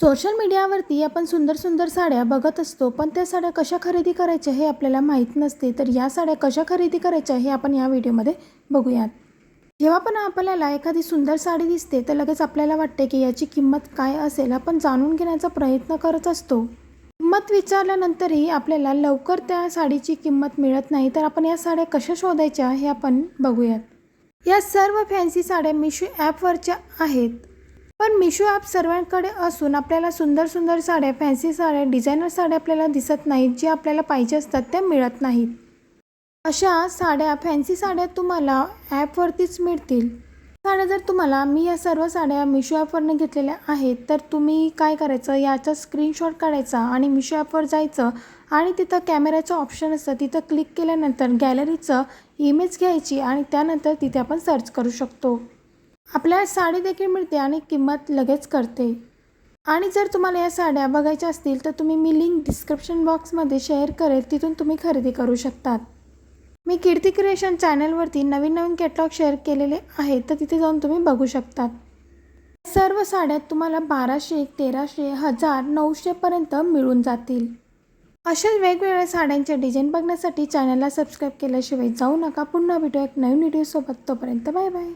Social मीडियावरती आपण सुंदर सुंदर साड्या बघत असतो, पण त्या साड्या कशा खरेदी करायच्या हे आपल्याला माहीत नसते. तर या साड्या कशा खरेदी करायच्या हे आपण या व्हिडिओमध्ये बघूयात. जेव्हा पण आपल्याला एखादी सुंदर साडी दिसते तर लगेच आपल्याला वाटते की याची किंमत काय असेल. आपण जाणून घेण्याचा प्रयत्न करत असतो. किंमत विचारल्यानंतरही आपल्याला लवकर त्या साडीची किंमत मिळत नाही. तर आपण या साड्या कशा शोधायच्या हे आपण बघूयात. या सर्व फॅन्सी साड्या मिशो ॲपवरच्या आहेत. पण मिशो ॲप सर्वांकडे असून आपल्याला सुंदर सुंदर साड्या, फॅन्सी साड्या, डिझायनर साड्या आपल्याला दिसत नाहीत. जे आपल्याला पाहिजे असतात त्या मिळत नाहीत. अशा साड्या, फॅन्सी साड्या तुम्हाला ॲपवरतीच मिळतील. साड्या जर तुम्हाला, मी या सर्व साड्या मिशो ॲपवरनं घेतलेल्या आहेत, तर तुम्ही काय करायचं, याचा स्क्रीनशॉट काढायचा आणि मिशो ॲपवर जायचं आणि तिथं कॅमेऱ्याचं ऑप्शन असतं. तिथं क्लिक केल्यानंतर गॅलरीचं इमेज घ्यायची आणि त्यानंतर तिथे आपण सर्च करू शकतो. आपल्याला साडी देखील मिळते आणि किंमत लगेच कळते. आणि जर तुम्हाला या साड्या बघायच्या असतील तर मी लिंक डिस्क्रिप्शन बॉक्समध्ये शेअर करेल, तिथून तुम्ही खरेदी करू शकतात. मी कीर्ती क्रिएशन चॅनलवरती नवीन नवीन कॅटलॉग शेअर केलेले आहेत, तर तिथे जाऊन तुम्ही बघू शकतात. सर्व साड्या तुम्हाला 1200, 1300, 1000, 900 पर्यंत मिळून जातील. अशाच वेगवेगळ्या साड्यांचे डिझाईन बघण्यासाठी चॅनलला सबस्क्राईब केल्याशिवाय जाऊ नका. पुन्हा भेटू एक नवीन व्हिडिओसोबत. तोपर्यंत बाय बाय.